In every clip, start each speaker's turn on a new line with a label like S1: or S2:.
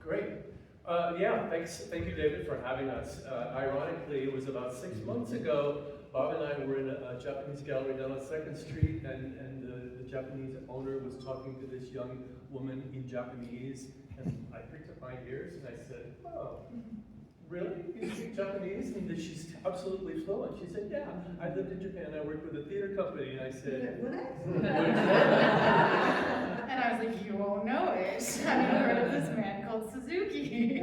S1: Great. Thank you, David, for having us. Ironically, it was about 6 months ago, Bob and I were in a Japanese gallery down on 2nd Street, and the Japanese owner was talking to this young woman in Japanese, and I picked up my ears and I said, "Oh, really? You speak Japanese?" And she's absolutely fluent. She said, "Yeah, I lived in Japan. I worked with a theater company." And I said, "What?"
S2: And I was like, "You won't know it. Have you heard of this man called Suzuki?"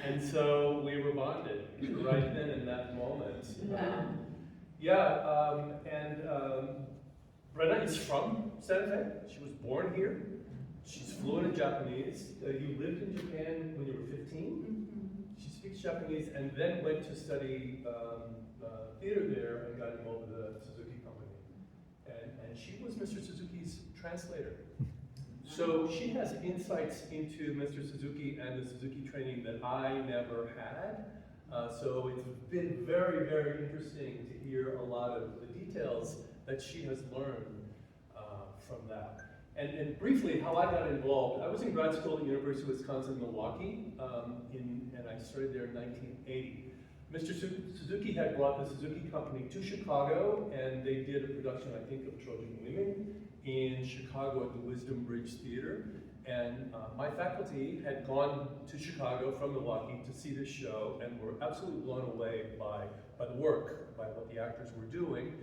S1: And so we were bonded right then in that moment. Brenna is from Santa Fe. She was born here. She's fluent in Japanese. You lived in Japan when you were 15. She speaks Japanese and then went to study theater there and got involved with the Suzuki company. And she was Mr. Suzuki's translator. So she has insights into Mr. Suzuki and the Suzuki training that I never had. So it's been very, very interesting to hear a lot of the details that she has learned from that. And briefly, how I got involved, I was in grad school at the University of Wisconsin, Milwaukee, and I started there in 1980. Mr. Suzuki had brought the Suzuki company to Chicago, and they did a production, I think, of Trojan Women in Chicago at the Wisdom Bridge Theater. And my faculty had gone to Chicago from Milwaukee to see this show and were absolutely blown away by the work, by what the actors were doing.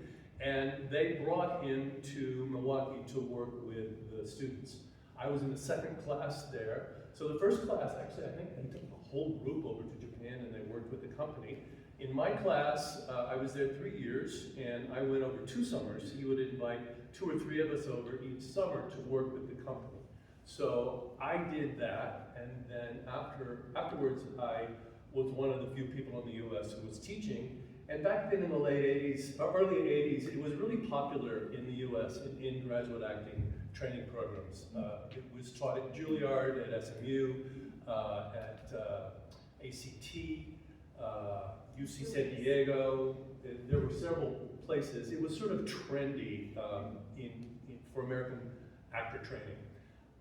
S1: And they brought him to Milwaukee to work with the students. I was in the second class there. So the first class, actually, I think they took the whole group over to Japan and they worked with the company. In my class, I was there 3 years, and I went over 2 summers. He would invite 2 or 3 of us over each summer to work with the company. So I did that, and then afterwards, I was one of the few people in the US who was teaching. And back then in the late 80s, or early 80s, it was really popular in the US in graduate acting training programs. It was taught at Juilliard, at SMU, at ACT, UC San Diego. There were several places. It was sort of trendy for American actor training.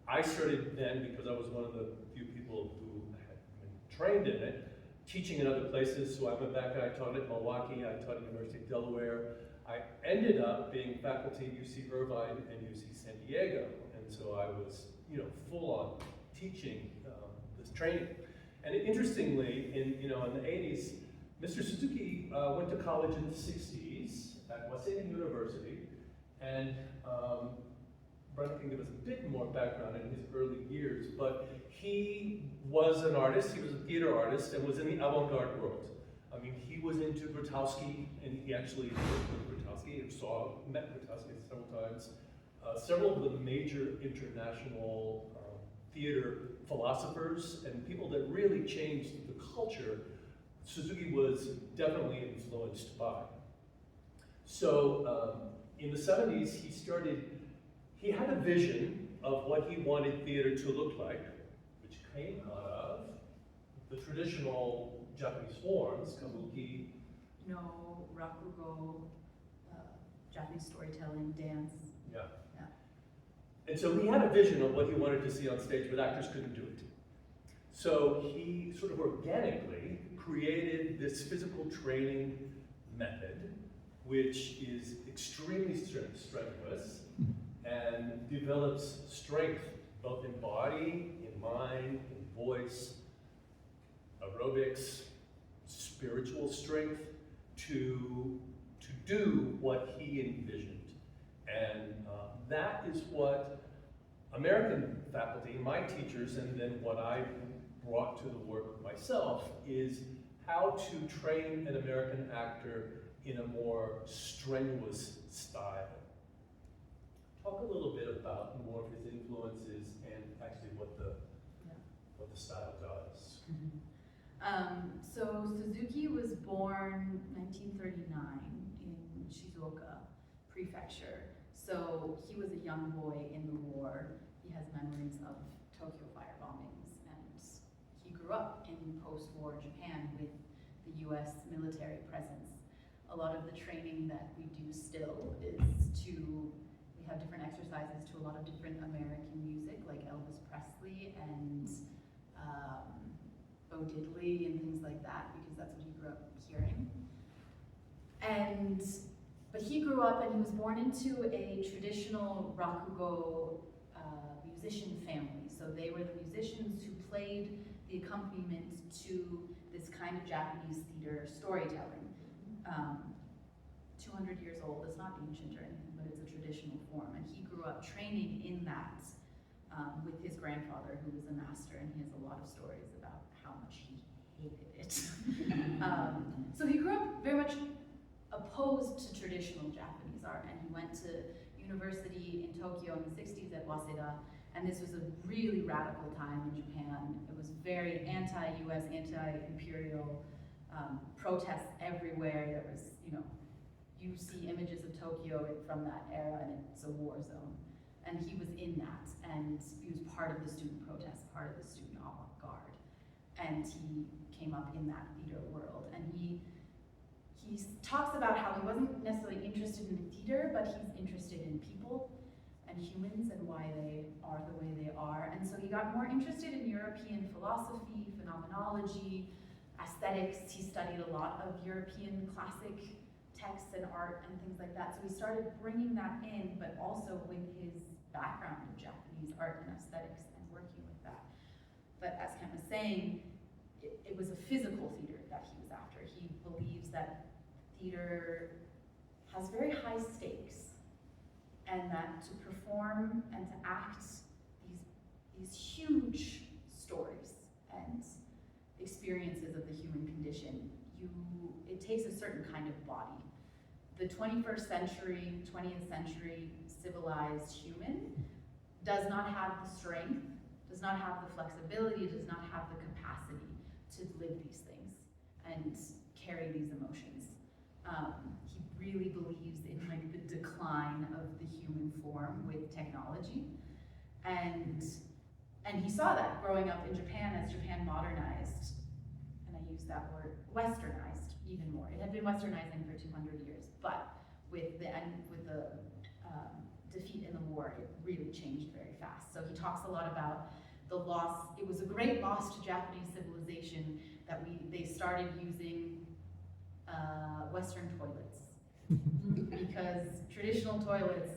S1: I started then, because I was one of the few people who had been trained in it, teaching in other places. So I went back and I taught at Milwaukee, I taught at the University of Delaware. I ended up being faculty at UC Irvine and UC San Diego. And so I was, full on teaching this training. And interestingly, in the 80s, Mr. Suzuki went to college in the 60s at Waseda University, and Brenna can give us a bit more background in his early years, but he was an artist, he was a theater artist, and was in the avant-garde world. I mean, he was into Grotowski, and he actually worked with Grotowski, met Grotowski several times. Several of the major international theater philosophers and people that really changed the culture, Suzuki was definitely influenced by. So in the 70s, he had a vision of what he wanted theater to look like, which came out of the traditional Japanese forms, kabuki.
S2: No, rakugo, Japanese storytelling, dance.
S1: Yeah. And so he had a vision of what he wanted to see on stage, but actors couldn't do it. So he sort of organically created this physical training method, which is extremely strenuous and develops strength both in body, in mind, in voice, aerobics, spiritual strength to do what he envisioned. And that is what American faculty, my teachers, and then what I brought to the work myself, is how to train an American actor in a more strenuous style. Talk a little bit about more of his influences and actually what the style does.
S2: So Suzuki was born 1939 in Shizuoka Prefecture. So he was a young boy in the war. He has memories of Tokyo fire bombings, and he grew up in post-war Japan with the US military presence. A lot of the training that we do still is we have different exercises to a lot of different American music, like Elvis Presley and Bo Diddley and things like that, because that's what he grew up hearing. But he grew up and he was born into a traditional rakugo musician family. So they were the musicians who played the accompaniment to this kind of Japanese theater storytelling. 200 years old, it's not ancient or anything, but it's a traditional form. And he grew up training in that with his grandfather, who was a master, and he has a lot of stories about how much he hated it. So he grew up very much opposed to traditional Japanese art, and he went to university in Tokyo in the 60s at Waseda, and this was a really radical time in Japan. It was very anti-US, anti-imperial, protests everywhere. There was, you see images of Tokyo from that era, and it's a war zone. And he was in that, and he was part of the student protest, part of the student avant-garde. And he came up in that theater world. And he talks about how he wasn't necessarily interested in theater, but he's interested in people and humans and why they are the way they are. And so he got more interested in European philosophy, phenomenology, aesthetics. He studied a lot of European classic texts and art and things like that. So he started bringing that in, but also with his background in Japanese art and aesthetics and working with that. But as Ken was saying, it was a physical theater that he was after. He believes that theater has very high stakes, and that to perform and to act these huge stories and experiences of the human condition, it takes a certain kind of body. The 21st century, 20th century civilized human does not have the strength, does not have the flexibility, does not have the capacity to live these things and carry these emotions. He really believes in the decline of the human form with technology. And he saw that growing up in Japan as Japan modernized, and I use that word, westernized even more. It had been westernizing for 200 years, but with the defeat in the war, it really changed very fast. So he talks a lot about the loss. It was a great loss to Japanese civilization that they started using Western toilets. Because traditional toilets,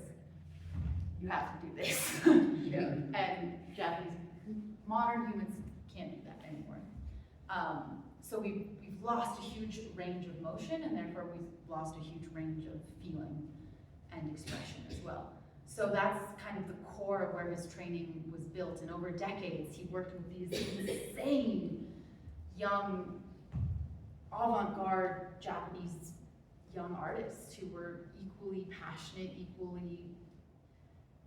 S2: you have to do this.
S1: Yeah.
S2: And Japanese, modern humans can't do that anymore. So we've lost a huge range of motion, and therefore we've lost a huge range of feeling and expression as well. So that's kind of the core of where his training was built. And over decades, he worked with these insane young, avant-garde Japanese young artists who were equally passionate, equally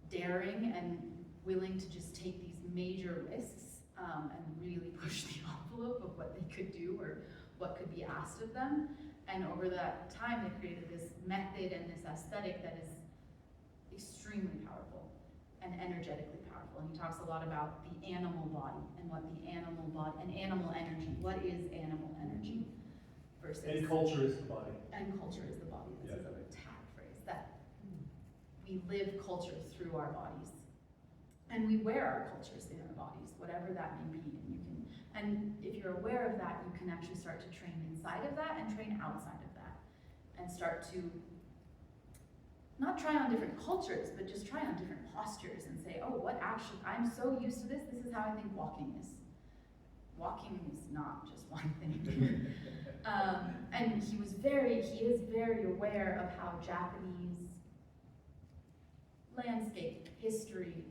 S2: daring, and willing to just take these major risks and really push the envelope of what they could do or what could be asked of them. And over that time, they created this method and this aesthetic that is extremely powerful and energetically powerful. And he talks a lot about the animal body and what the animal body and animal energy. What is animal energy versus?
S1: And culture is the body.
S2: And culture is the body. This
S1: Yeah.
S2: is a tag phrase that we live culture through our bodies, and we wear our cultures in our bodies, whatever that may be. And if you're aware of that, you can actually start to train inside of that and train outside of that, and start to not try on different cultures, but just try on different postures and say, oh, what actually, I'm so used to this is how I think walking is. Walking is not just one thing. And he is very aware of how Japanese landscape, history,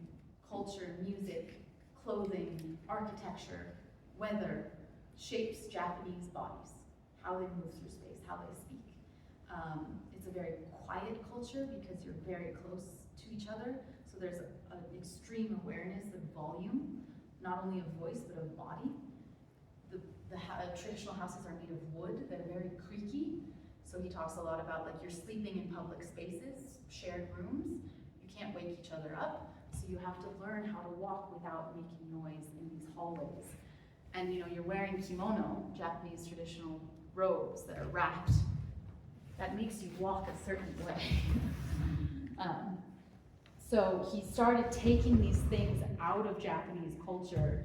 S2: culture, music, clothing, architecture, weather shapes Japanese bodies, how they move through space, how they speak. It's a very quiet culture because you're very close to each other, so there's an extreme awareness of volume, not only of voice, but of body. The traditional houses are made of wood, they're very creaky, so he talks a lot about you're sleeping in public spaces, shared rooms, you can't wake each other up, so you have to learn how to walk without making noise in these hallways. And you're wearing kimono, Japanese traditional robes that are wrapped. That makes you walk a certain way. So he started taking these things out of Japanese culture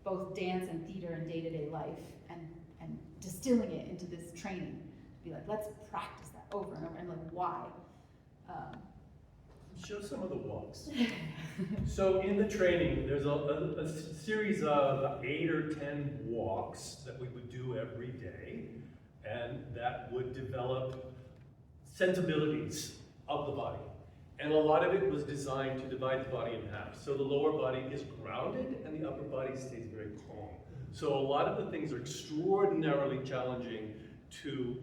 S2: both dance and theater and day-to-day life, and distilling it into this training. Be like, let's practice that over and over, and like, why?
S1: Show some of the walks. So in the training, there's a series of 8 or 10 walks that we would do every day, and that would develop sensibilities of the body. And a lot of it was designed to divide the body in half. So the lower body is grounded and the upper body stays very calm. So a lot of the things are extraordinarily challenging to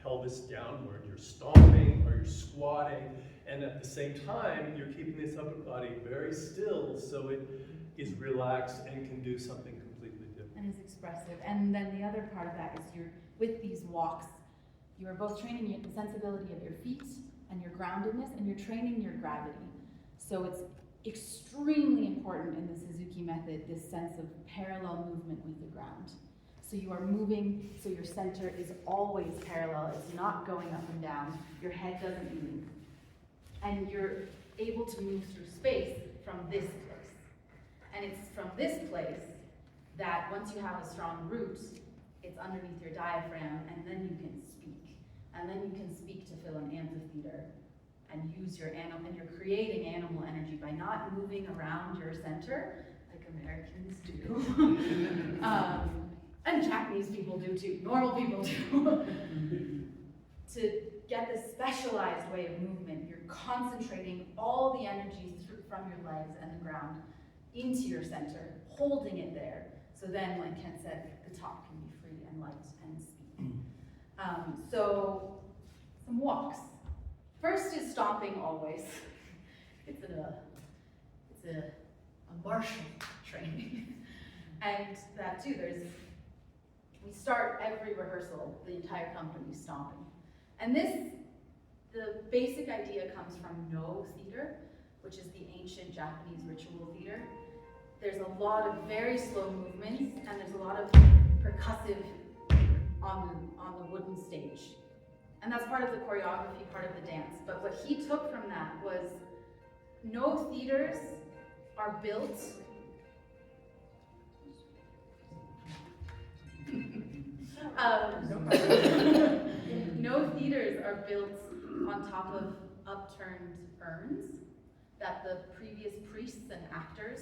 S1: pelvis downward. You're stomping or you're squatting, and at the same time, you're keeping this upper body very still so it is relaxed and can do something completely different.
S2: And is expressive. And then the other part of that is you're, with these walks, you are both training the sensibility of your feet and your groundedness, and you're training your gravity. So it's extremely important in the Suzuki method, this sense of parallel movement with the ground. So you are moving, so your center is always parallel, it's not going up and down, your head doesn't move. And you're able to move through space from this place. And it's from this place that once you have a strong root, it's underneath your diaphragm, and then you can speak. And then you can speak to fill an amphitheater and use your animal, and you're creating animal energy by not moving around your center like Americans do. And Japanese people do too, normal people do. To get this specialized way of movement, you're concentrating all the energy from your legs and the ground into your center, holding it there. So then, like Kent said, the top can be free and light and speak. So, some walks. First is stomping always. It's a martial training. And that too, we start every rehearsal, the entire company stomping. And the basic idea comes from Noh theater, which is the ancient Japanese ritual theater. There's a lot of very slow movements, and there's a lot of percussive on the wooden stage. And that's part of the choreography, part of the dance. But what he took from that was Noh theaters are built Noh theaters are built on top of upturned urns that the previous priests and actors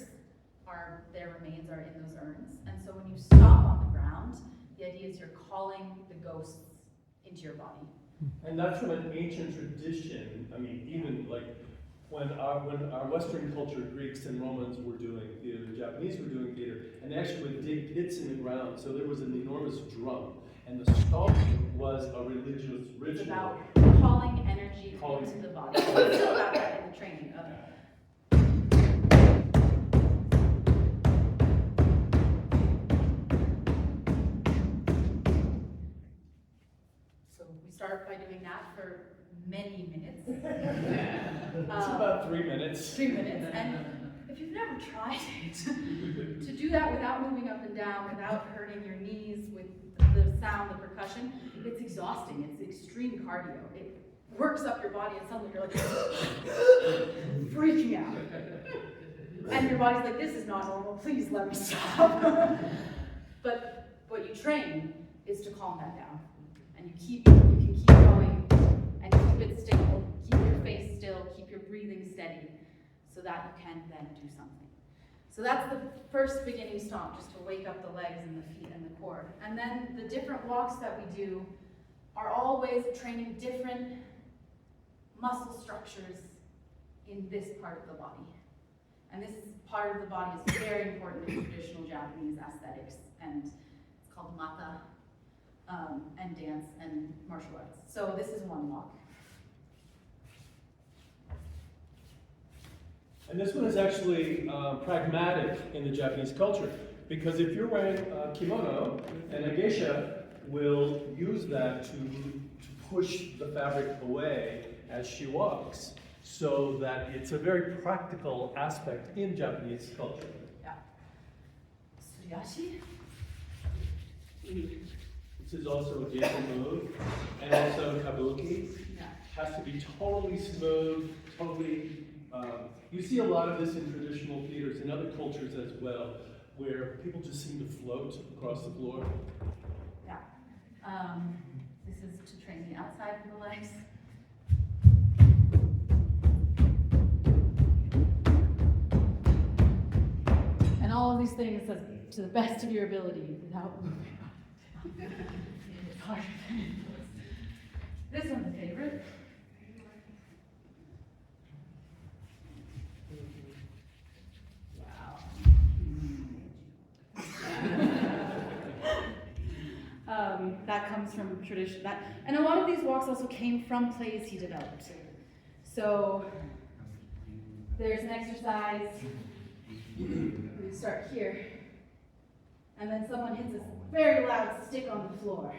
S2: their remains are in those urns. And so when you stomp on the ground, the idea is you're calling the ghosts into your body.
S1: And that's from an ancient tradition. I mean, even like when our Western culture, Greeks and Romans were doing theater, the Japanese were doing theater, and they actually would dig pits in the ground. So there was an enormous drum, and the stomping was a religious ritual.
S2: It's about calling energy into the body. It's still about that in the training. So we start by doing that for many minutes.
S1: It's about 3 minutes.
S2: 3 minutes, and if you've never tried it, to do that without moving up and down, without hurting your knees, with the sound, the percussion, it's exhausting. It's extreme cardio. It works up your body, and suddenly you're like freaking out. And your body's like, this is not normal, please let me stop. But what you train is to calm that down. And you can keep going and keep it still, keep your face still, keep your breathing steady, so that you can then do something. So that's the first beginning stomp, just to wake up the legs and the feet and the core. And then the different walks that we do are all ways of training different muscle structures in this part of the body. And this part of the body is very important in traditional Japanese aesthetics, and it's called mata, and dance and martial arts. So this is one walk.
S1: And this one is actually pragmatic in the Japanese culture, because if you're wearing a kimono, and a geisha will use that to push the fabric away as she walks, so that it's a very practical aspect in Japanese culture.
S2: Yeah. Tsuyashi.
S1: This is also a geisha move, and also kabuki.
S2: Yeah.
S1: Has to be totally smooth, totally. You see a lot of this in traditional theaters in other cultures as well, where people just seem to float across the floor.
S2: Yeah. This is to train the outside of the legs. And all of these things to the best of your ability without moving up. It's hard. This one's a favorite. Wow. That comes from tradition. And a lot of these walks also came from plays he developed. So there's an exercise. We start here, and then someone hits a very loud stick on the floor.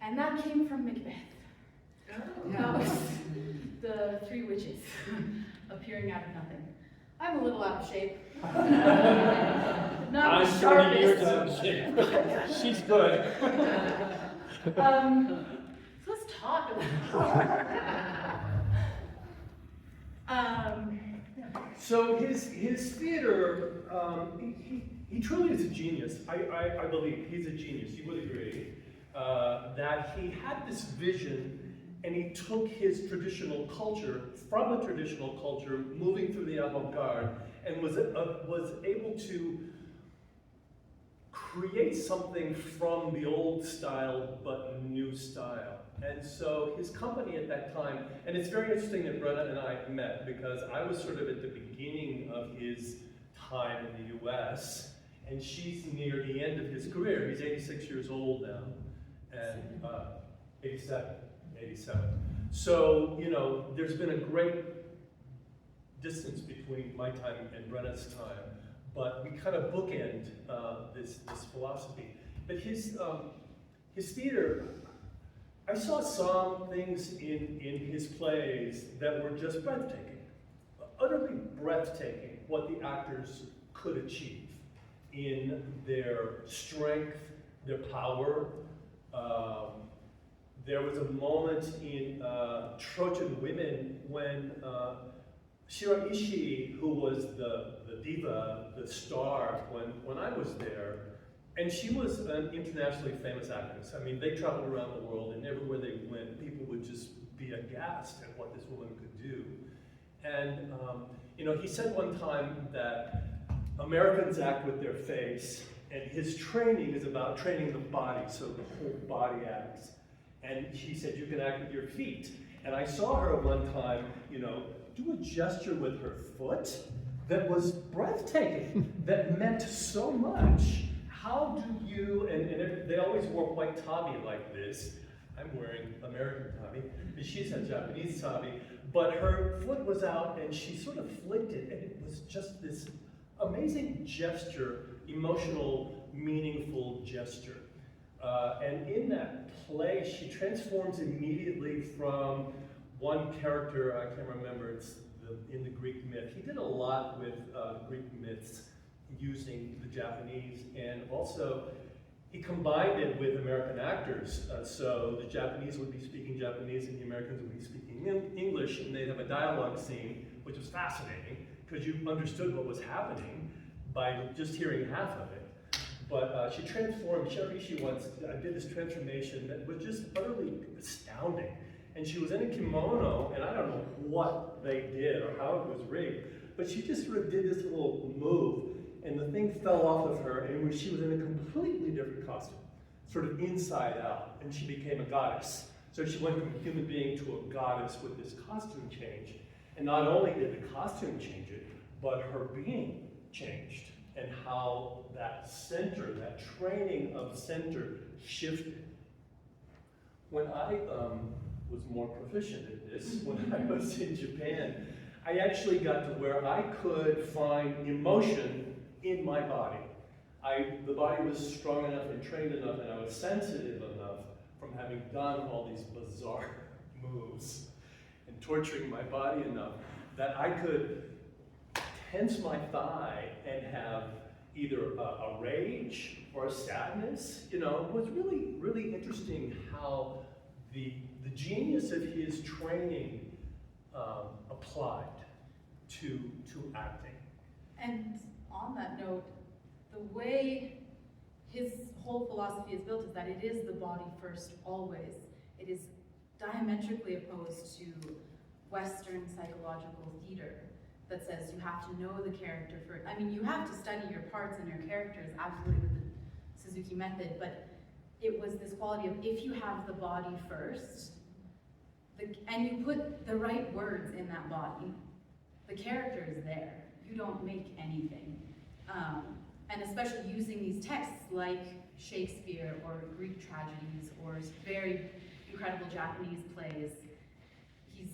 S2: And that came from Macbeth. That was the three witches appearing out of nothing. I'm a little out of shape. Not
S1: I'm
S2: the
S1: 30 years
S2: sharpest.
S1: out of shape. She's good.
S2: So let's talk about
S1: So his theater, he truly is a genius. I believe he's a genius. You would agree that he had this vision, and he took his traditional culture from a traditional culture, moving through the avant-garde, and was able to create something from the old style but new style. And so his company at that time, and it's very interesting that Brenna and I met, because I was sort of at the beginning of his time in the US, and she's near the end of his career. He's 86 years old now, and 87. So, you know, there's been a great distance between my time and Brenna's time, but we kind of bookend this philosophy. But his theater, I saw some things in his plays that were just breathtaking, utterly breathtaking, what the actors could achieve in their strength, their power. There was a moment in Trojan Women when Shiraishi, who was the diva, the star, when I was there, and she was an internationally famous actress. I mean, they traveled around the world, and everywhere they went, people would just be aghast at what this woman could do. And you know, he said one time that Americans act with their face, and his training is about training the body, so the whole body acts. And he said, you can act with your feet. And I saw her one time, you know, do a gesture with her foot that was breathtaking, that meant so much. How do you, and they always wore white tabi like this. I'm wearing American tabi, and she's a Japanese tabi, but her foot was out and she sort of flicked it, and it was just this amazing gesture, emotional, meaningful gesture. And in that play, she transforms immediately from one character, I can't remember, it's in the Greek myth. He did a lot with Greek myths using the Japanese, and also he combined it with American actors. So the Japanese would be speaking Japanese and the Americans would be speaking English, and they'd have a dialogue scene, which was fascinating, because you understood what was happening by just hearing half of it. But she transformed, Shirishi once did this transformation that was just utterly astounding. And she was in a kimono, and I don't know what they did or how it was rigged, but she just sort of did this little move, and the thing fell off of her, and she was in a completely different costume, sort of inside out, and she became a goddess. So she went from a human being to a goddess with this costume change. And not only did the costume change it, but her being changed, and how that center, that training of center shifted. When I was more proficient at this, when I was in Japan, I actually got to where I could find emotion in my body. The body was strong enough and trained enough, and I was sensitive enough from having done all these bizarre moves and torturing my body enough that I could tense my thigh and have either a rage or a sadness, you know, was really, really interesting how the genius of his training applied to acting.
S2: And on that note, the way his whole philosophy is built is that it is the body first always. It is diametrically opposed to Western psychological theater that says you have to know the character first. I mean, you have to study your parts and your characters, absolutely, with the Suzuki method, but it was this quality of if you have the body first, and you put the right words in that body, the character is there. You don't make anything. And especially using these texts like Shakespeare or Greek tragedies or very incredible Japanese plays, he's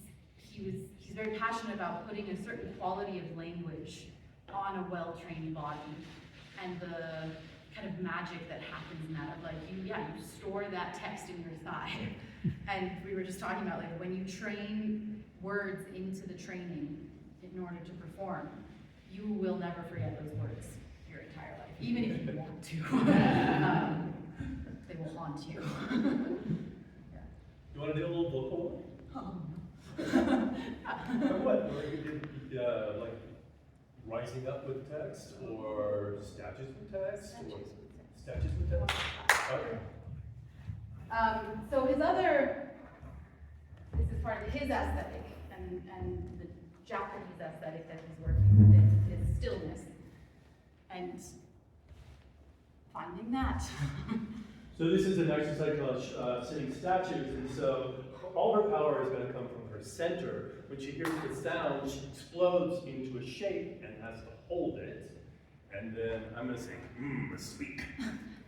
S2: very passionate about putting a certain quality of language on a well-trained body, and the kind of magic that happens in that of like, you store that text in your thigh. And we were just talking about like when you train words into the training in order to perform, you will never forget those words your entire life, even if you want to. They will haunt you. Yeah.
S1: You want to do a little vocal one?
S2: Oh.
S1: What? Like rising up with text, or statues with text, or statues with text? Okay.
S2: So this is part of his aesthetic, and the Japanese aesthetic that he's working with is stillness, and finding that.
S1: So this is an exercise called sitting statues, and so all her power is going to come from her center. When she hears the sound, she explodes into a shape and has to hold it. And then I'm going to say, speak.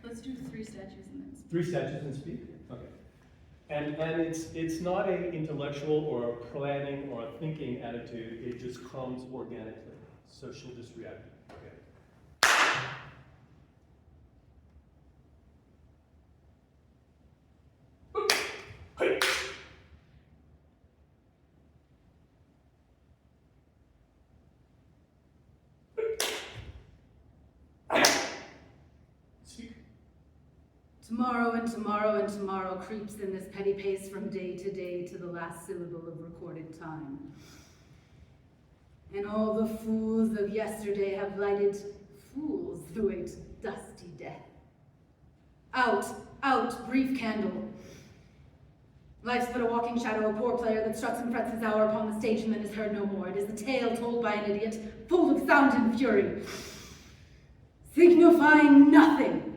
S2: Let's do 3 statues and then speak.
S1: 3 statues and speak? Okay. And it's not an intellectual or a planning or a thinking attitude, it just comes organically. So she'll just react. Okay.
S2: Tomorrow and tomorrow and tomorrow creeps in this petty pace from day to day to the last syllable of recorded time. And all the fools of yesterday have lighted fools through a dusty death. Out, out, brief candle. Life's but a walking shadow, a poor player that struts and frets his hour upon the stage and then is heard no more. It is a tale told by an idiot, full of sound and fury, signifying nothing.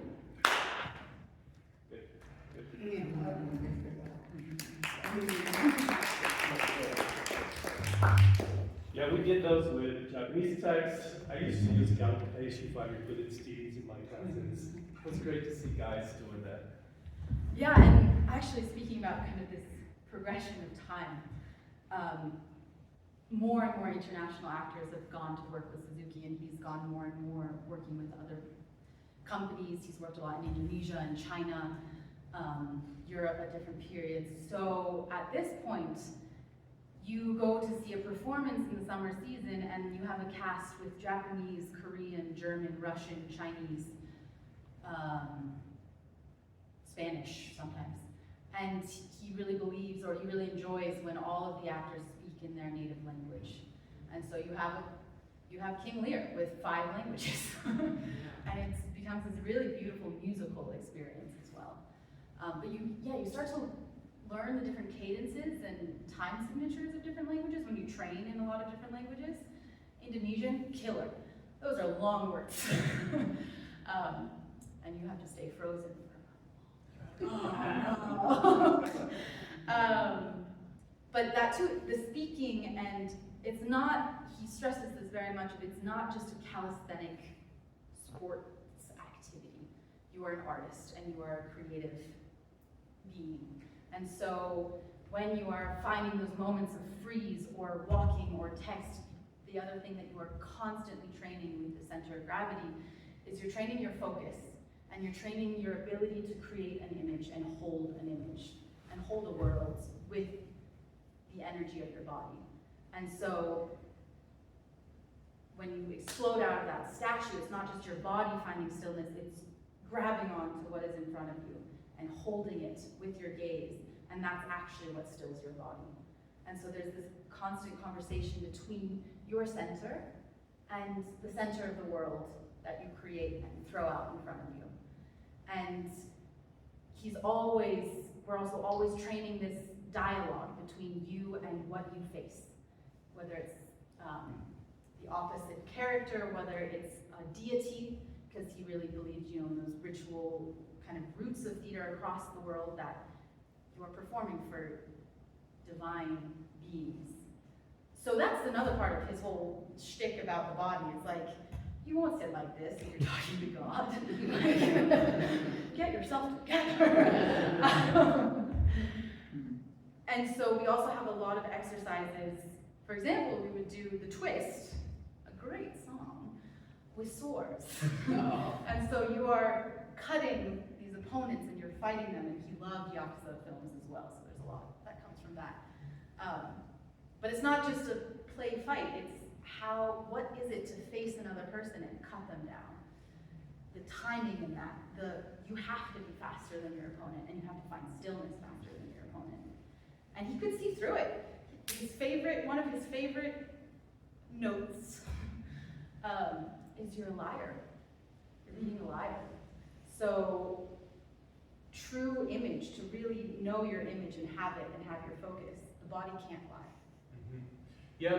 S1: Yeah, we did those with Japanese texts. I used to use Gankei 500 steeds in my classes. It was great to see guys doing that.
S2: Yeah, and actually speaking about kind of this progression of time, more and more international actors have gone to work with Suzuki, and he's gone more and more working with other companies. He's worked a lot in Indonesia and China, Europe at different periods. So at this point, you go to see a performance in the summer season and you have a cast with Japanese, Korean, German, Russian, Chinese, Spanish sometimes. And he really believes, or he really enjoys, when all of the actors speak in their native language. And so you have King Lear with 5 languages. And it becomes this really beautiful musical experience as well. But you start to learn the different cadences and time signatures of different languages when you train in a lot of different languages. Indonesian, killer. Those are long words. And you have to stay frozen for a moment. But that too, the speaking, and it's not, he stresses this very much, it's not just a calisthenic sports activity. You are an artist and you are a creative being. And so when you are finding those moments of freeze or walking or text, the other thing that you are constantly training with the center of gravity is you're training your focus, and you're training your ability to create an image and hold an image and hold a world with the energy of your body. And so when you explode out of that statue, it's not just your body finding stillness, it's grabbing onto what is in front of you and holding it with your gaze, and that's actually what stills your body. And so there's this constant conversation between your center and the center of the world that you create and throw out in front of you. And we're also always training this dialogue between you and what you face, whether it's the opposite character, whether it's a deity, because he really believed, in those ritual kind of roots of theater across the world, that you are performing for divine beings. So that's another part of his whole shtick about the body. It's like, you won't sit like this if you're talking to God. Get yourself together. And so we also have a lot of exercises. For example, we would do the twist, a great song, with swords. And so you are cutting these opponents and you're fighting them, and he loved Yakuza films as well, so there's a lot that comes from that. But it's not just a play fight, it's what is it to face another person and cut them down? The timing in that, you have to be faster than your opponent, and you have to find stillness faster than your opponent. And he could see through it. One of his favorite notes is you're a liar. You're being a liar. So true image, to really know your image and have it and have your focus, the body can't lie.
S1: Yeah,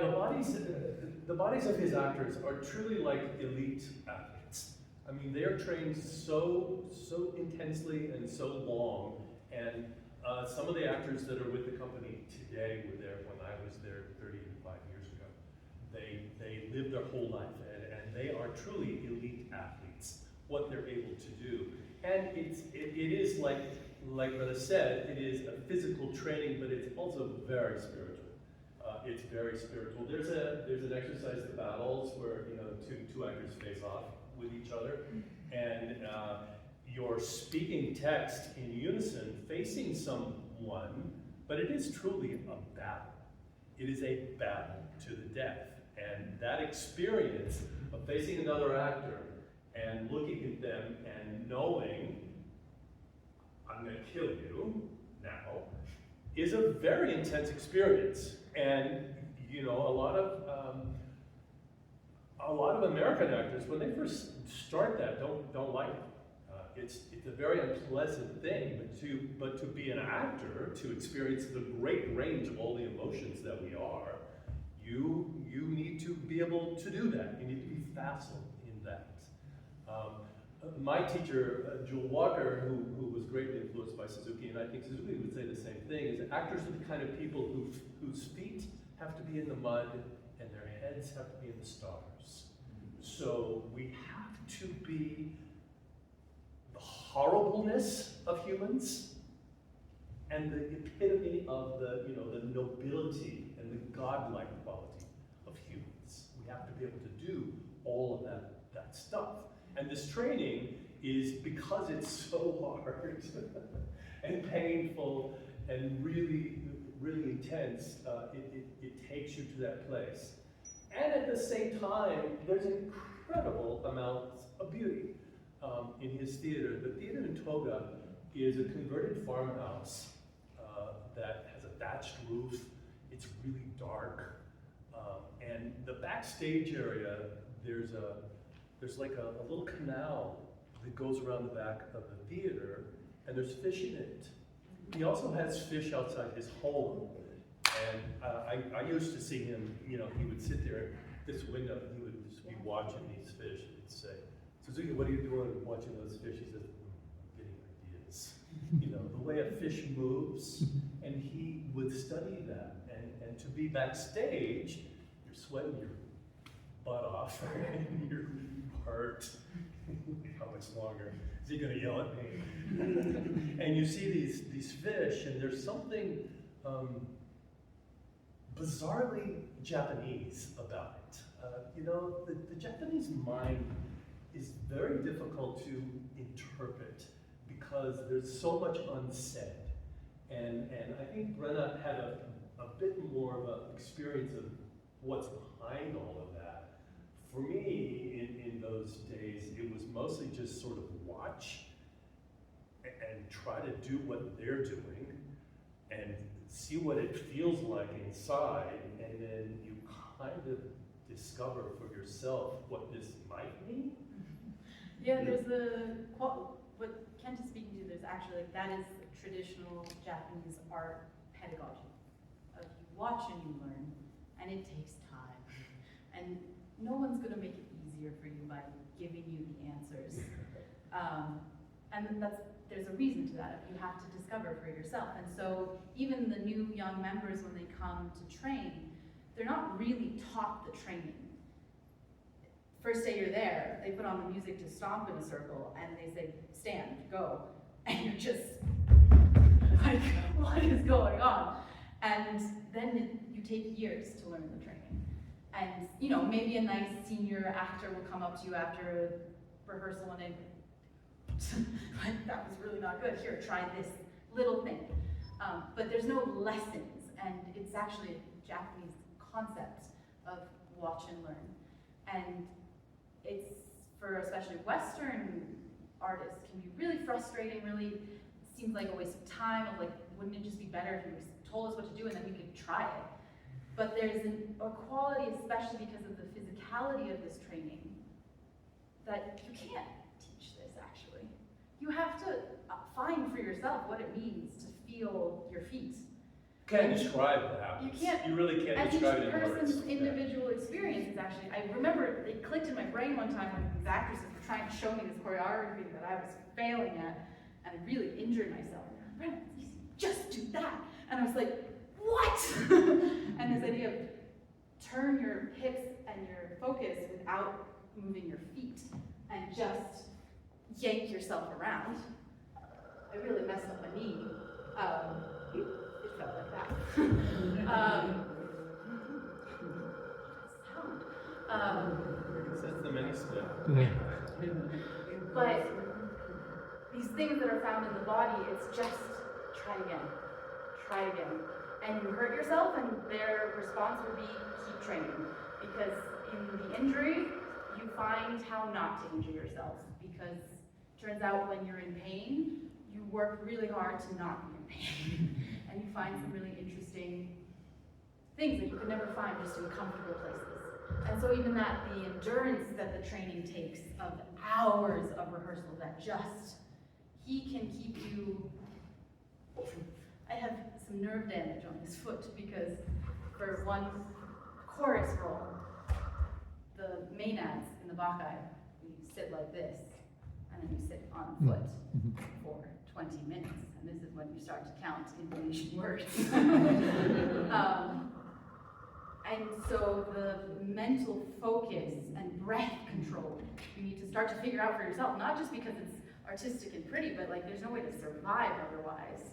S1: the bodies of his actors are truly like elite athletes. I mean, they are trained so intensely and so long, and some of the actors that are with the company today were there when I was there 35 years ago. They lived their whole life, and they are truly elite athletes, what they're able to do. And it is like Brenna said, it is a physical training, but it's also very spiritual. It's very spiritual. There's an exercise, the battles, where two actors face off with each other, and you're speaking text in unison, facing someone, but it is truly a battle. It is a battle to the death, and that experience of facing another actor and looking at them and knowing, I'm going to kill you now, is a very intense experience. And a lot of American actors, when they first start that, don't like it. It's a very unpleasant thing, but to be an actor, to experience the great range of all the emotions that we are, you need to be able to do that. You need to be facile in that. My teacher, Jewel Walker, who was greatly influenced by Suzuki, and I think Suzuki would say the same thing, is that actors are the kind of people whose feet have to be in the mud and their heads have to be in the stars. So we have to be the horribleness of humans and the epitome of the nobility and the godlike quality of humans. We have to be able to do all of that stuff. And this training is, because it's so hard and painful and really, really intense, it takes you to that place. And at the same time, there's incredible amounts of beauty in his theater. The theater in Toga is a converted farmhouse that has a thatched roof. It's really dark. And the backstage area, there's like a little canal that goes around the back of the theater, and there's fish in it. He also has fish outside his home. And I used to see him, he would sit there at this window, and he would just be watching these fish, and he'd say, Suzuki, what are you doing watching those fish? He said, I'm getting ideas. The way a fish moves, and he would study that. And to be backstage, you're sweating your butt off, and you're hurt. How much longer is he going to yell at me? And you see these fish, and there's something bizarrely Japanese about it. The Japanese mind is very difficult to interpret because there's so much unsaid. And I think Brenna had a bit more of an experience of what's behind all of that. For me, in those days, it was mostly just sort of watch and try to do what they're doing and see what it feels like inside, and then you kind of discover for yourself what this might mean.
S2: Yeah, there's what Kent is speaking to, there's actually, that is traditional Japanese art pedagogy. Of you watch and you learn, and it takes time. And no one's gonna make it easier for you by giving you the answers. And there's a reason to that. You have to discover for yourself. And so even the new young members, when they come to train, they're not really taught the training. First day you're there, they put on the music to stomp in a circle, and they say, stand, go. And you're just like, what is going on? And then you take years to learn the training. And maybe a nice senior actor will come up to you after a rehearsal and like, that was really not good. Here, try this little thing. But there's no lessons, and it's actually a Japanese concept of watch and learn. And it's, for especially Western artists, can be really frustrating, really seems like a waste of time, of like, wouldn't it just be better if you told us what to do and then we could try it? But there's a quality, especially because of the physicality of this training, that you can't teach this actually. You have to find for yourself what it means to feel your feet.
S1: You can't describe that.
S2: You can't.
S1: You really can't describe it in words.
S2: Each person's individual experience is actually, I remember it clicked in my brain one time when these actresses were trying to show me this choreography that I was failing at, and I really injured myself. Brenna, just do that. And I was like, what? And this idea of turn your hips and your focus without moving your feet, and just yank yourself around. I really messed up my knee. It felt like that.
S1: That's the mini split.
S2: But these things that are found in the body, it's just try again, try again. And you hurt yourself, and their response would be keep training. Because in the injury, you find how not to injure yourself. Because it turns out when you're in pain, you work really hard to not be in pain. And you find some really interesting things that you could never find just in comfortable places. And so even that, the endurance that the training takes of hours of rehearsal, that just, he can keep you, I have some nerve damage on this foot because for one chorus roll, the maenads in the Bacchae, you sit like this, and then you sit on foot for 20 minutes. And this is when you start to count intonation words. And so the mental focus and breath control, you need to start to figure out for yourself, not just because it's artistic and pretty, but like there's no way to survive otherwise.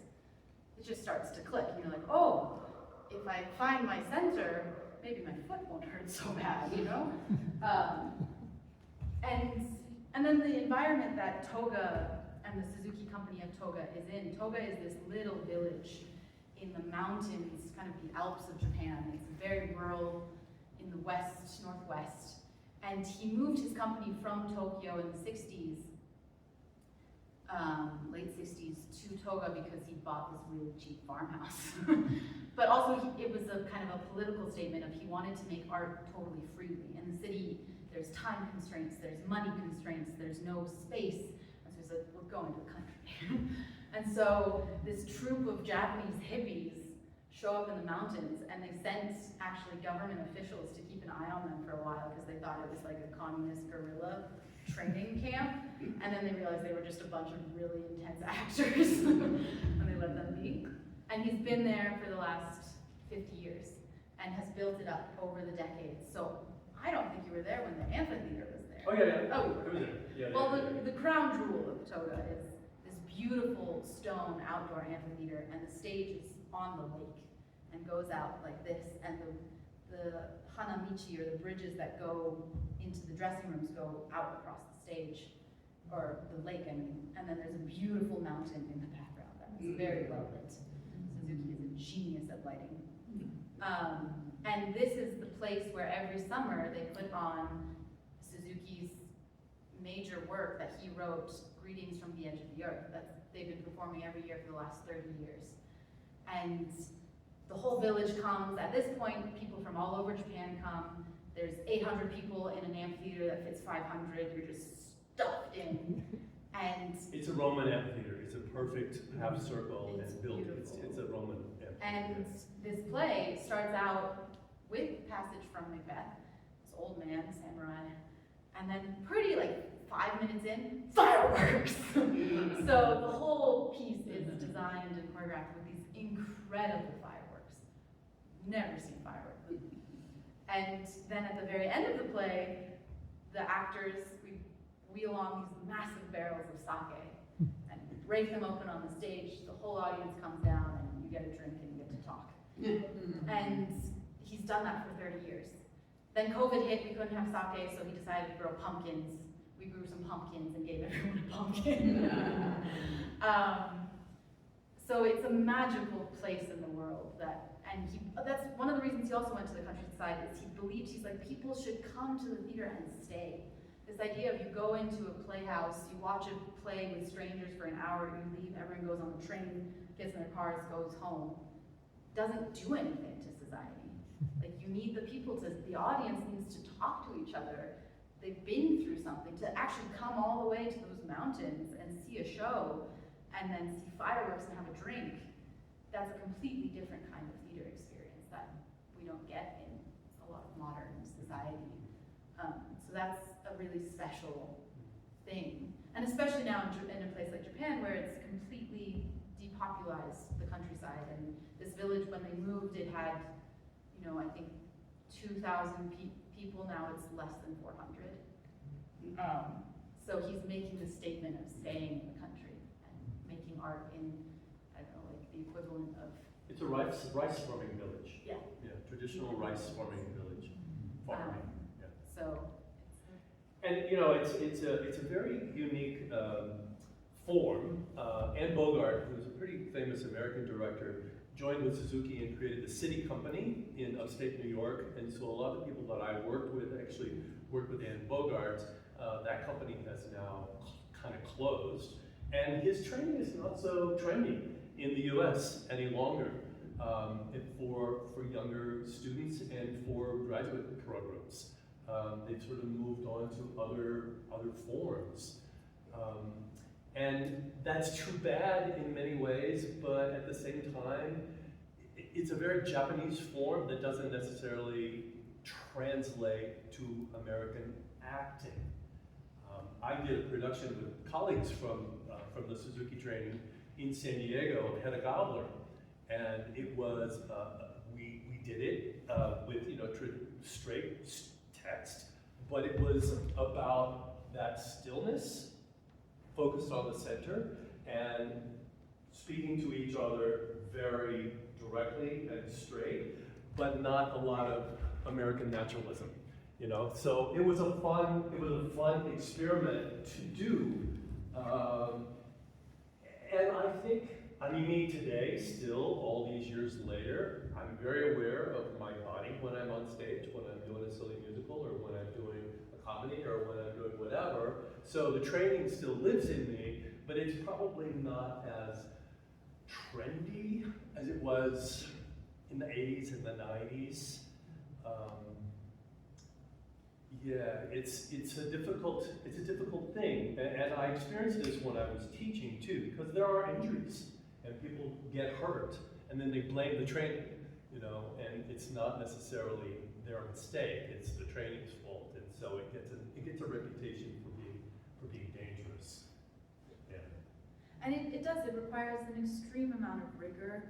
S2: It just starts to click. You're like, oh, if I find my center, maybe my foot won't hurt so bad, And then the environment that Toga and the Suzuki company of Toga is in. Toga is this little village in the mountains, kind of the Alps of Japan. It's very rural in the west, northwest. And he moved his company from Tokyo in the 60s, late 60s, to Toga because he bought this really cheap farmhouse. But also it was a kind of a political statement of he wanted to make art totally freely. In the city, there's time constraints, there's money constraints, there's no space. And so he's like, we're going to the country. And so this troop of Japanese hippies show up in the mountains, and they sent actually government officials to keep an eye on them for a while because they thought it was like a communist guerrilla training camp. And then they realized they were just a bunch of really intense actors, and they let them be. And he's been there for the last 50 years and has built it up over the decades. So I don't think you were there when the amphitheater was there.
S1: Oh yeah.
S2: Oh,
S1: it was there. Yeah,
S2: well,
S1: yeah.
S2: the crown jewel of Toga is this beautiful stone outdoor amphitheater, and the stage is on the lake and goes out like this, and the hanamichi, or the bridges that go into the dressing rooms, go out across the stage, or the lake, I mean, and then there's a beautiful mountain in the background that is very well lit. Suzuki is a genius at lighting. And this is the place where every summer they put on Suzuki's major work that he wrote, Greetings from the Edge of the Earth, that they've been performing every year for the last 30 years. And the whole village comes. At this point, people from all over Japan come. There's 800 people in an amphitheater that fits 500. You're just stuffed in. And
S1: it's a Roman amphitheater. It's a perfect half circle
S2: it's
S1: and built.
S2: beautiful.
S1: It's a Roman amphitheater.
S2: And this play starts out with passage from Macbeth, this old man, samurai, and then pretty like 5 minutes in, fireworks! So the whole piece is designed and choreographed with these incredible fireworks. Never seen fireworks. And then at the very end of the play, the actors, we wheel on these massive barrels of sake and break them open on the stage. The whole audience comes down and you get a drink and you get to talk. And he's done that for 30 years. Then COVID hit, we couldn't have sake, so he decided to grow pumpkins. We grew some pumpkins and gave everyone a pumpkin. So it's a magical place in the world that's one of the reasons he also went to the countryside, is he believes, he's like, people should come to the theater and stay. This idea of you go into a playhouse, you watch a play with strangers for an hour, you leave, everyone goes on the train, gets in their cars, goes home, doesn't do anything to society. Like, you need the audience needs to talk to each other. They've been through something, to actually come all the way to those mountains and see a show, and then see fireworks and have a drink. That's a completely different kind of theater experience that we don't get in a lot of modern society. So that's a really special thing. And especially now in a place like Japan, where it's completely depopularized the countryside. And this village, when they moved, it had, I think 2,000 people. Now it's less than 400. So he's making the statement of staying in the country and making art in, I don't know, like the equivalent of...
S1: It's a rice farming village.
S2: Yeah.
S1: Yeah, traditional rice farming village. Farming. Yeah.
S2: So.
S1: And it's a very unique form. Anne Bogart, who's a pretty famous American director, joined with Suzuki and created the City Company in upstate New York. And so a lot of the people that I worked with actually worked with Anne Bogart. That company has now kind of closed. And his training is not so trendy in the US any longer for younger students and for graduate programs. They've sort of moved on to other forms. And that's too bad in many ways, but at the same time, it's a very Japanese form that doesn't necessarily translate to American acting. I did a production with colleagues from the Suzuki training in San Diego of Hedda Gabler, and it was, we did it with straight text, but it was about that stillness, focused on the center, and speaking to each other very directly and straight, but not a lot of American naturalism, So it was a fun experiment to do, and I think, me today, still, all these years later, I'm very aware of my body when I'm on stage, when I'm doing a silly musical, or when I'm doing a comedy, or when I'm doing whatever. So the training still lives in me, but it's probably not as trendy as it was in the 80s and the 90s. It's a difficult thing, and I experienced this when I was teaching too, because there are injuries and people get hurt, and then they blame the training, and it's not necessarily their mistake; it's the training's fault, and so it gets a reputation for being dangerous. Yeah.
S2: And it does. It requires an extreme amount of rigor,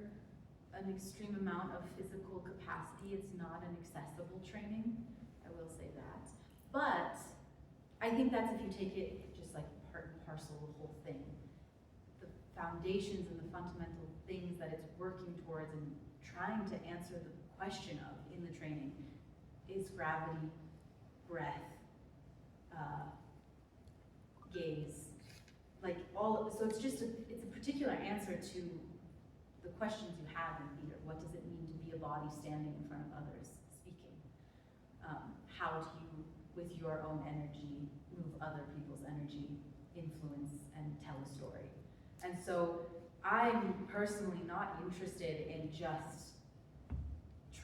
S2: an extreme amount of physical capacity. It's not an accessible training. I will say that. But I think that's if you take it just like part and parcel, the whole thing. The foundations and the fundamental things that it's working towards and trying to answer the question of in the training is gravity, breath, gaze, so it's a particular answer to the questions you have in theater. What does it mean to be a body standing in front of others speaking? How do you with your own energy, move other people's energy, influence, and tell a story. And so I'm personally not interested in just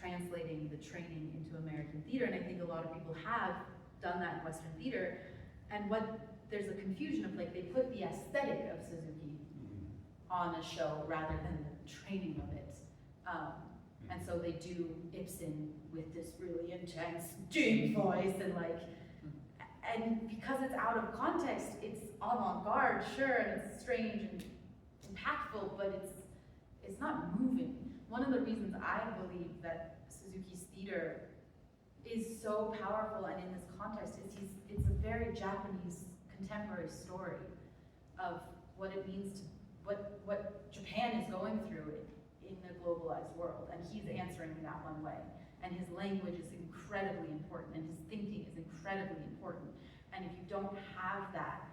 S2: translating the training into American theater, and I think a lot of people have done that in Western theater, and there's a confusion of like, they put the aesthetic of Suzuki on a show rather than the training of it. And so they do Ibsen with this really intense, deep voice, and because it's out of context, it's avant-garde, sure, and it's strange and impactful, but it's not moving. One of the reasons I believe that Suzuki's theater is so powerful and in this context is it's a very Japanese contemporary story of what it means to, what Japan is going through in a globalized world, and he's answering that one way. And his language is incredibly important, and his thinking is incredibly important. And if you don't have that,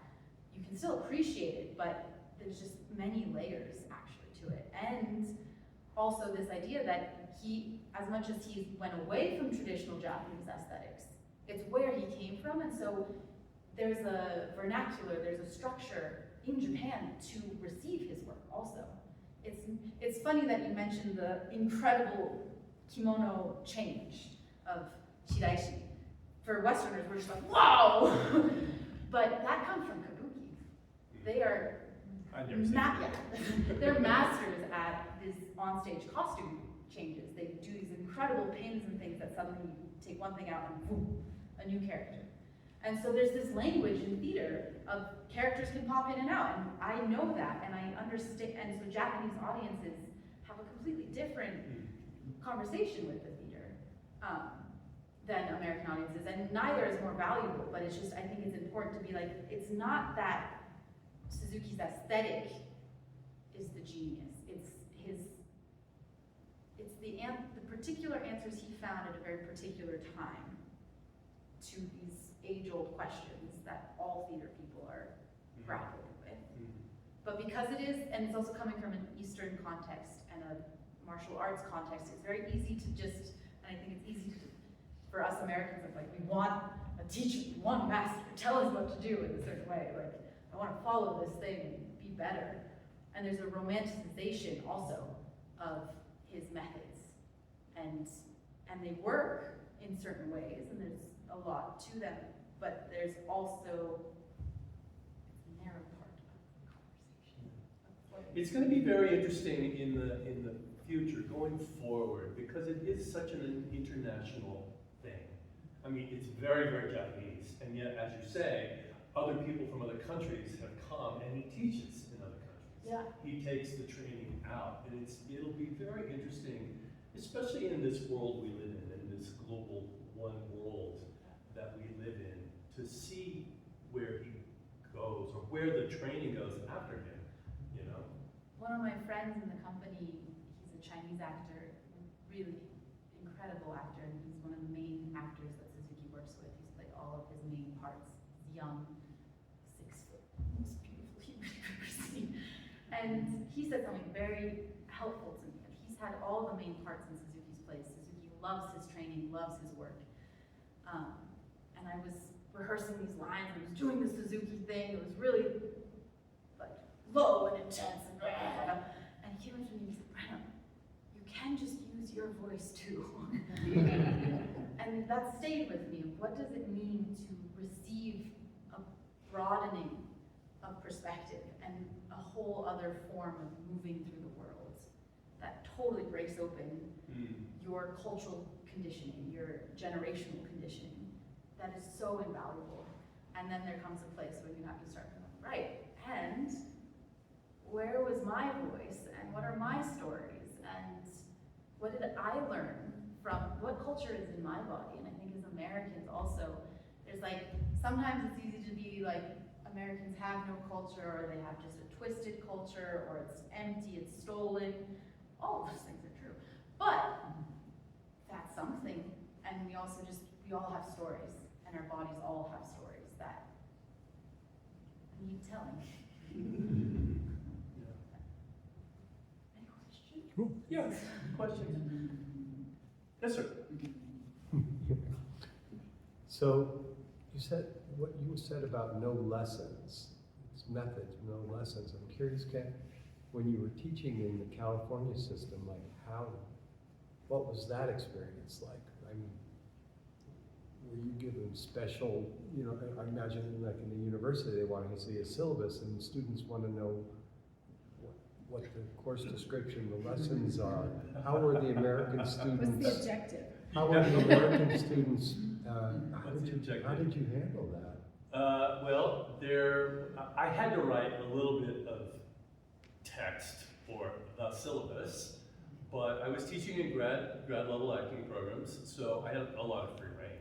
S2: you can still appreciate it, but there's just many layers actually to it. And also this idea that he, as much as he went away from traditional Japanese aesthetics, it's where he came from, and so there's a vernacular, there's a structure in Japan to receive his work also. It's funny that you mentioned the incredible kimono change of Shiraishi. For Westerners, we're just like, wow! But that comes from Kabuki. They are they're masters at this onstage costume changes. They do these incredible pins and things that suddenly you take one thing out and boom, a new character. And so there's this language in theater of characters can pop in and out, and I know that, and I understand, and so Japanese audiences have a completely different conversation with the theater than American audiences, and neither is more valuable, but it's just, I think it's important to be like, it's not that Suzuki's aesthetic is the genius, it's the particular answers he found at a very particular time to these age-old questions that all theater people are grappling with. But because it is, and it's also coming from an Eastern context and a martial arts context, it's very easy to just, and I think it's easy for us Americans, of like, we want a teacher, we want a master, tell us what to do in a certain way. Like, I want to follow this thing and be better. And there's a romanticization also of his methods. And they work in certain ways, and there's a lot to them, but there's also a narrow part of the conversation.
S1: It's going to be very interesting in the future, going forward, because it is such an international thing. I mean, it's very, very Japanese, and yet, as you say, other people from other countries have come, and he teaches in other countries.
S2: Yeah.
S1: He takes the training out, and it'll be very interesting, especially in this world we live in this global one world that we live in, to see where he goes, or where the training goes after him, you know?
S2: One of my friends in the company, he's a Chinese actor, really incredible actor, and he's one of the main actors that Suzuki works with. He's played all of his main parts. He's young, 6 foot, most beautiful human I've ever seen. And he said something very helpful to me. He's had all the main parts in Suzuki's plays. Suzuki loves his training, loves his work. And I was rehearsing these lines, and I was doing the Suzuki thing. It was really like low and intense, and he came up to me and he said, "Brenna, you can just use your voice too." And that stayed with me. What does it mean to receive a broadening of perspective and a whole other form of moving through the world that totally breaks open your cultural conditioning, your generational conditioning? That is so invaluable. And then there comes a place when you have to start going, right, and where was my voice, and what are my stories, and what did I learn from, what culture is in my body? And I think as Americans also, there's like, sometimes it's easy to be like, Americans have no culture, or they have just a twisted culture, or it's empty, it's stolen. All of those things are true. But that's something, and we also we all have stories, and our bodies all have stories that need telling. Any questions?
S1: Cool. Yes, questions? Yes, sir.
S3: So, said, what you said about no lessons, it's methods, no lessons. I'm curious, Ken, when you were teaching in the California system, like what was that experience like? I mean, were you given special, I imagine like in the university, they want to see a syllabus and students want to know what the course description, the lessons are. How were the American students?
S2: What's the objective?
S3: How were the American students, how did you handle that?
S1: Well, I had to write a little bit of text for the syllabus, but I was teaching in grad level acting programs, so I had a lot of free reign.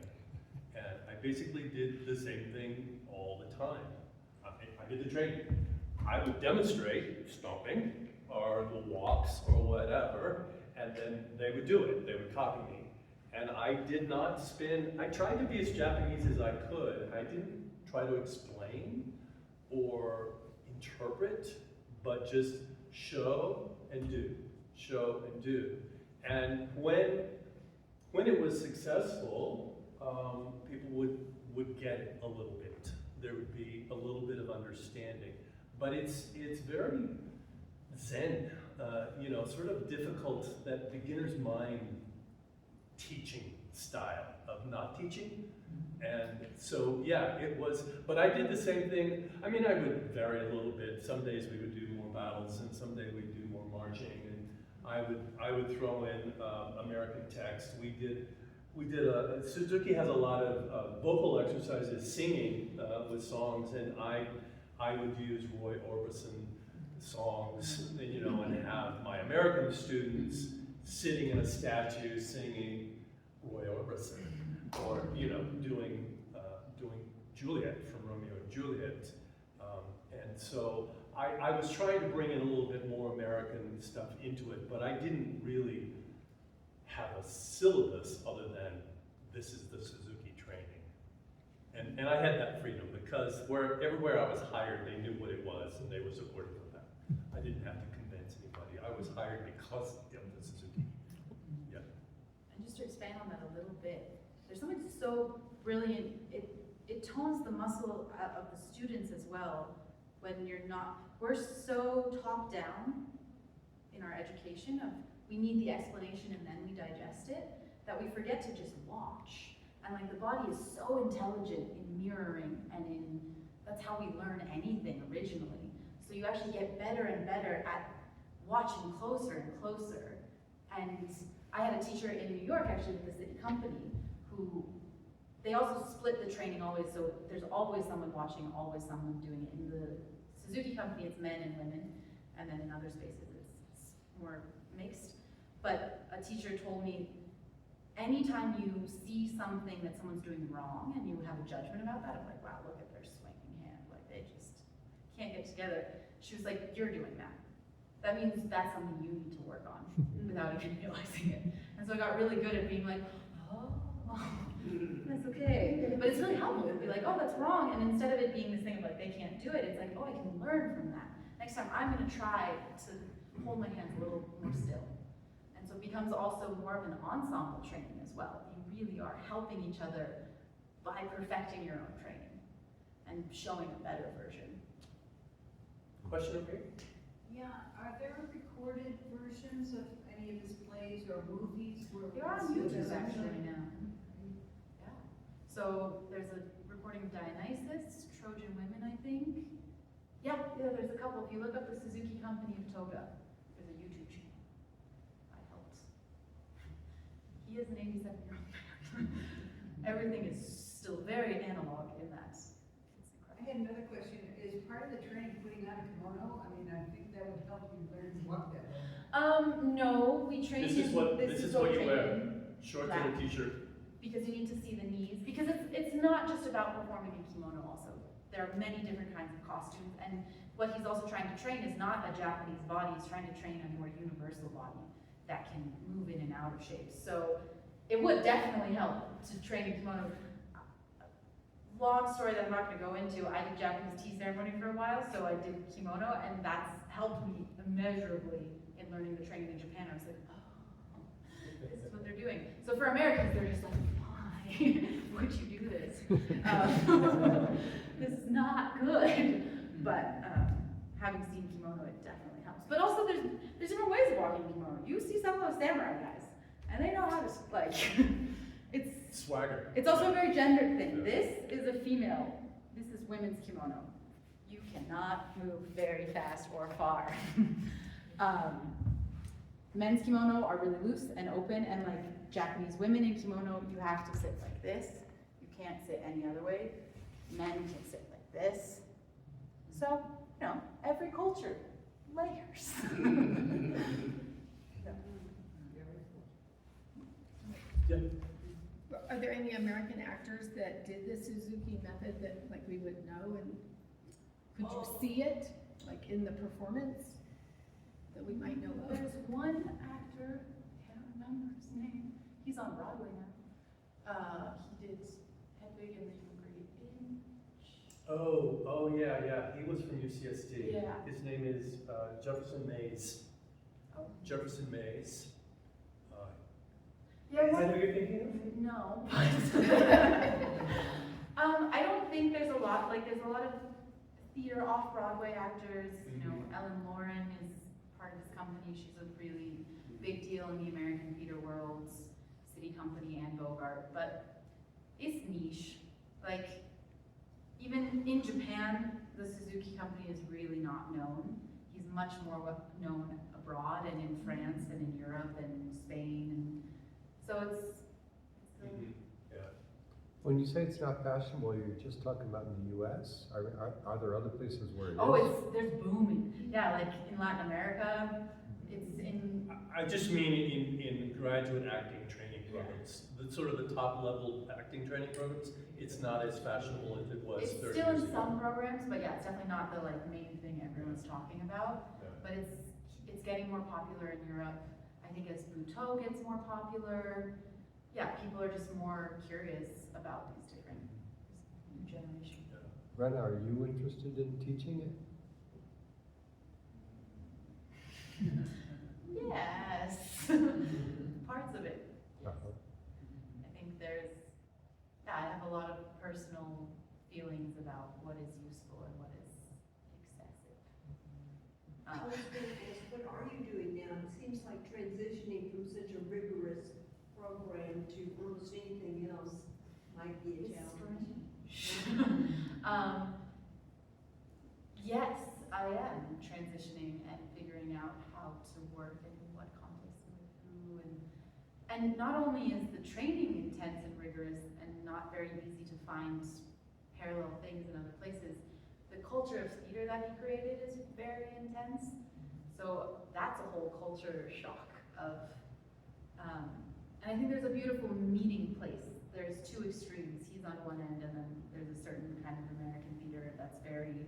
S1: And I basically did the same thing all the time. I did the training. I would demonstrate stomping or the walks or whatever, and then they would do it. They would copy me. And I did not I tried to be as Japanese as I could. I didn't try to explain or interpret, but just show and do, show and do. And when it was successful, people would get it a little bit. There would be a little bit of understanding. But it's very Zen, sort of difficult, that beginner's mind teaching style of not teaching. And so, yeah, it was, but I did the same thing. I mean, I would vary a little bit. Some days we would do more battles, and some days we'd do more marching, and I would throw in American text. Suzuki has a lot of vocal exercises, singing with songs, and I would use Roy Orbison songs, and have my American students sitting in a statue singing Roy Orbison, or doing Juliet from Romeo and Juliet, and so I was trying to bring in a little bit more American stuff into it, but I didn't really have a syllabus other than this is the Suzuki training, and I had that freedom because everywhere I was hired, they knew what it was and they were supportive of that. I didn't have to convince anybody. I was hired because of the Suzuki. Yeah.
S2: And just to expand on that a little bit, there's something so brilliant. It tones the muscle of the students as well. When we're so top down in our education of we need the explanation and then we digest it, that we forget to just watch. And like the body is so intelligent in mirroring and that's how we learn anything originally. So you actually get better and better at watching closer and closer. And I had a teacher in New York actually with the city company who, they also split the training always, so there's always someone watching, always someone doing it. In the Suzuki company, it's men and women, and then in other spaces it's more mixed. But a teacher told me, anytime you see something that someone's doing wrong and you have a judgment about that, I'm like, wow, look at their swinging hand, like they just can't get together. She was like, you're doing that. That means that's something you need to work on without even realizing it. And so I got really good at being like, oh, that's okay. But it's really helpful to be like, oh, that's wrong. And instead of it being this thing of like, they can't do it, it's like, oh, I can learn from that. Next time I'm gonna try to hold my hands a little more still. And so it becomes also more of an ensemble training as well. You really are helping each other by perfecting your own training and showing a better version.
S1: Question over here?
S4: Yeah, are there recorded versions of any of his plays or movies?
S2: They are on YouTube actually now. Yeah. So there's a recording of Dionysus, Trojan Women, I think. Yeah, there's a couple. If you look up the Suzuki Company of Toga, there's a YouTube channel. I helped. He is an 87-year-old man. Everything is still very analog in that. It's
S4: I
S2: incredible.
S4: had another question. Is part of the training putting on a kimono? I mean, I think that would help you learn to walk that way.
S2: No, we train
S1: This is what you wear.
S2: in.
S1: Shorts and a t-shirt.
S2: Because you need to see the knees. Because it's not just about performing in kimono also. There are many different kinds of costumes. And what he's also trying to train is not a Japanese body. He's trying to train a more universal body that can move in and out of shapes. So it would definitely help to train in kimono. Long story that I'm not going to go into. I did Japanese tea ceremony for a while, so I did kimono, and that's helped me immeasurably in learning the training in Japan. I was like, oh, this is what they're doing. So for Americans, they're just like, why? would you do this? This is not good. But having seen kimono, it definitely helps. But also, there's different ways of walking kimono. You see some of those samurai guys, and they know how to, like, it's
S1: Swagger.
S2: It's also a very gendered thing. This is a female, this is women's kimono. You cannot move very fast or far. Men's kimono are really loose and open, and like Japanese women in kimono, you have to sit like this. You can't sit any other way. Men can sit like this. So, you know, every culture, layers.
S1: Yeah.
S5: Are there any American actors that did the Suzuki method that like we would know, and could you see it like in the performance that we might know of?
S2: There's one actor, I can't remember his name. He's on Broadway now. He did Hedwig and the Hungry Inch.
S1: Oh yeah. He was from UCSD.
S2: Yeah.
S1: His name is Jefferson Mays.
S2: Oh.
S1: Jefferson Mays.
S2: Yeah,
S1: Is that who you're thinking of?
S2: No. I don't think there's a lot of theater off-Broadway actors, you know, Ellen Lauren is part of his company, she's a really big deal in the American theater world, City Company and Bogart, but it's niche. Like, even in Japan, the Suzuki Company is really not known. He's much more known abroad and in France and in Europe and Spain, and so it's
S1: Yeah.
S3: When you say it's not fashionable, you're just talking about in the U.S.? Are there other places where it
S2: oh,
S3: is?
S2: there's booming. Yeah, like in Latin America, it's in.
S1: I just mean in graduate acting training programs, the sort of the top level acting training programs. It's not as fashionable as it was
S2: It's
S1: 30
S2: still
S1: years
S2: in
S1: ago.
S2: some programs, but yeah, it's definitely not the like main thing everyone's talking about.
S1: Yeah.
S2: But it's getting more popular in Europe. I think as Butoh gets more popular, yeah, people are just more curious about these different new generation.
S3: Brenna, are you interested in teaching it?
S2: Yes, parts of it.
S3: Uh-huh.
S2: I think I have a lot of personal feelings about what is useful and what is excessive.
S6: I was going to ask, what are you doing now? It seems like transitioning from such a rigorous program to almost anything else might be a challenge.
S2: Yes, I am transitioning and figuring out how to work and what context with who, and not only is the training intense and rigorous and not very easy to find parallel things in other places, the culture of theater that he created is very intense. So that's a whole culture shock of, and I think there's a beautiful meeting place. There's two extremes. He's on one end, and then there's a certain kind of American theater that's very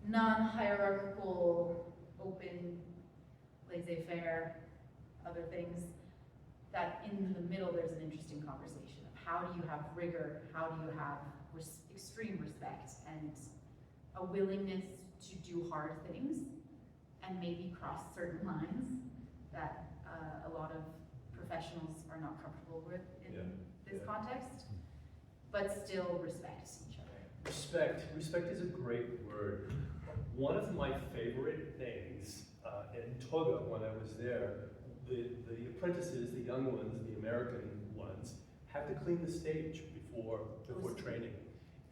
S2: non-hierarchical, open, laissez-faire, other things. That in the middle, there's an interesting conversation of how do you have rigor, how do you have extreme respect, and a willingness to do hard things, and maybe cross certain lines that a lot of professionals are not comfortable with in this context, but still respect each other.
S1: Respect is a great word. One of my favorite things in Toga when I was there, the apprentices, the young ones, the American ones, had to clean the stage before training.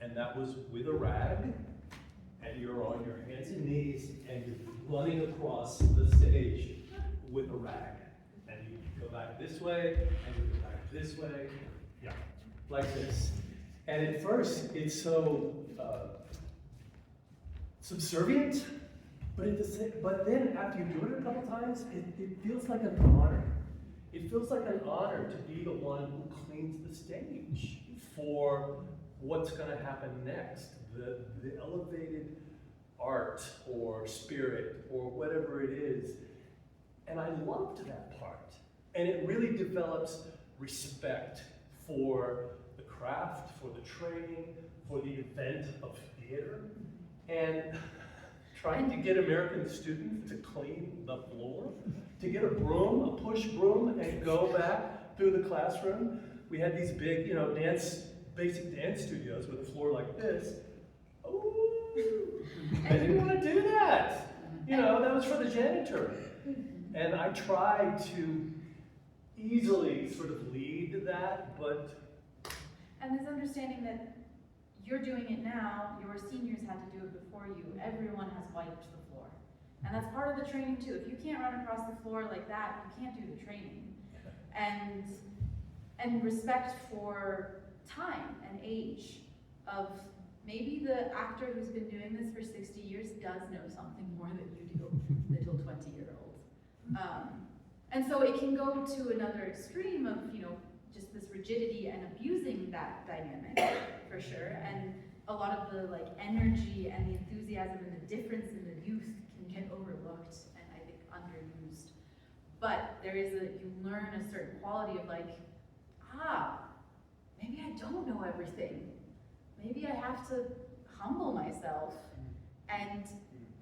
S1: And that was with a rag, and you're on your hands and knees, and you're running across the stage with a rag. And you go back this way, and you go back this way, yeah, like this. And at first, it's so subservient, but then after you do it a couple times, it feels like an honor. It feels like an honor to be the one who cleans the stage for what's going to happen next, the elevated art or spirit or whatever it is. And I loved that part. And it really develops respect for the craft, for the training, for the event of theater. And trying to get American students to clean the floor, to get a broom, a push broom, and go back through the classroom we had these big, you know, basic dance studios with a floor like this. Ooh, I didn't want to do that. You know, that was for the janitor. And I tried to easily sort of lead that, but
S2: And this understanding that you're doing it now, your seniors had to do it before you, everyone has wiped the floor. And that's part of the training too. If you can't run across the floor like that, you can't do the training. And respect for time and age of maybe the actor who's been doing this for 60 years does know something more than you do, little 20-year-olds. And so it can go to another extreme of, you know, just this rigidity and abusing that dynamic, for sure. And a lot of the like energy and the enthusiasm and the difference in the youth can get overlooked and I think underused. But there is you learn a certain quality of like, maybe I don't know everything. Maybe I have to humble myself. And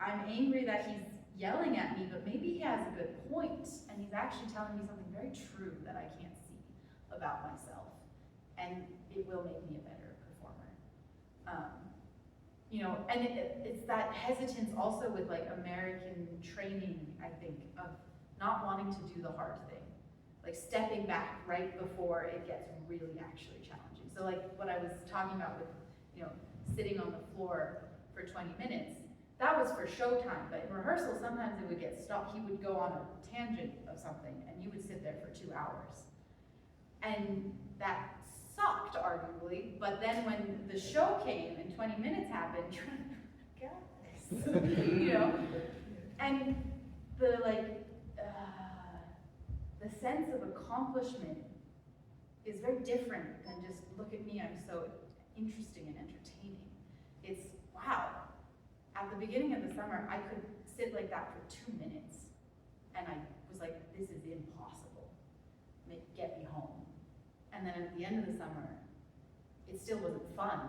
S2: I'm angry that he's yelling at me, but maybe he has a good point, and he's actually telling me something very true that I can't see about myself, and it will make me a better performer. You know, and it's that hesitance also with like American training, I think, of not wanting to do the hard thing, like stepping back right before it gets really actually challenging. So like what I was talking about with, you know, sitting on the floor for 20 minutes, that was for showtime, but in rehearsal, sometimes it would get stopped. He would go on a tangent of something, and you would sit there for 2 hours. And that sucked, arguably, but then when the show came and 20 minutes happened, you're like, guys, you know? And the, like, the sense of accomplishment is very different than just, look at me, I'm so interesting and entertaining. It's, wow. At the beginning of the summer, I could sit like that for 2 minutes, and I was like, this is impossible. Get me home. And then at the end of the summer, it still wasn't fun,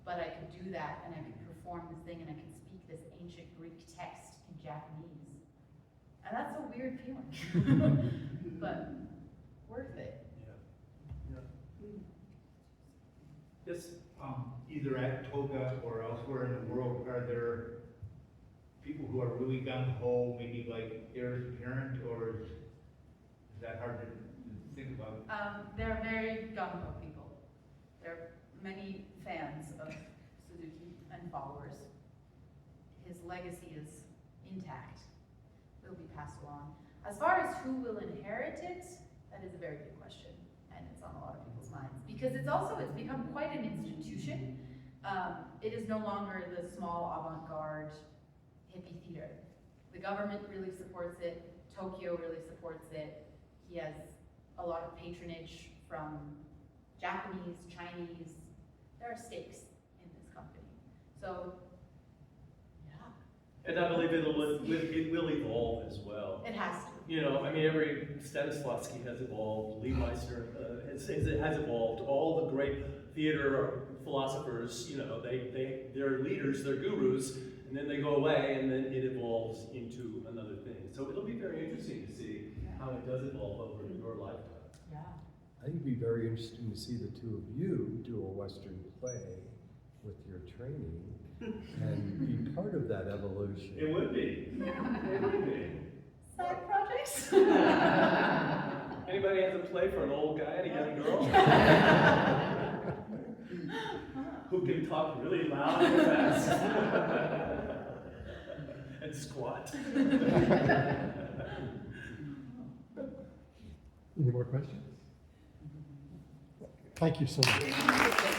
S2: but I could do that, and I could perform this thing, and I could speak this ancient Greek text in Japanese. And that's a weird feeling, but worth it.
S1: yeah. Yes?
S7: Either at Toga or elsewhere in the world, are there people who are really gung-ho, maybe like heirs apparent, or is that hard to think about?
S2: There are very gung-ho people. There are many fans of Suzuki and followers. His legacy is intact. Will be passed along. As far as who will inherit it, that is a very good question, and it's on a lot of people's minds, because it's become quite an institution. It is no longer the small avant-garde hippie theater. The government really supports it. Tokyo really supports it. He has a lot of patronage from Japanese, Chinese. There are stakes in this company. So, yeah.
S1: And I believe it will evolve as well.
S2: It has to.
S1: You know, I mean, every Stanislavski has evolved, Lee Meisner has evolved. All the great theater philosophers, you know, they're leaders, they're gurus, and then they go away, and then it evolves into another thing. So it'll be very interesting to see how it does evolve over your lifetime.
S2: Yeah.
S3: I think it'd be very interesting to see the two of you do a Western play with your training and be part of that evolution.
S1: It would be. It would be.
S2: Side projects?
S1: Anybody has a play for an old guy and a young girl? Who can talk really loud and fast? And squat.
S8: Any more questions? Thank you so much.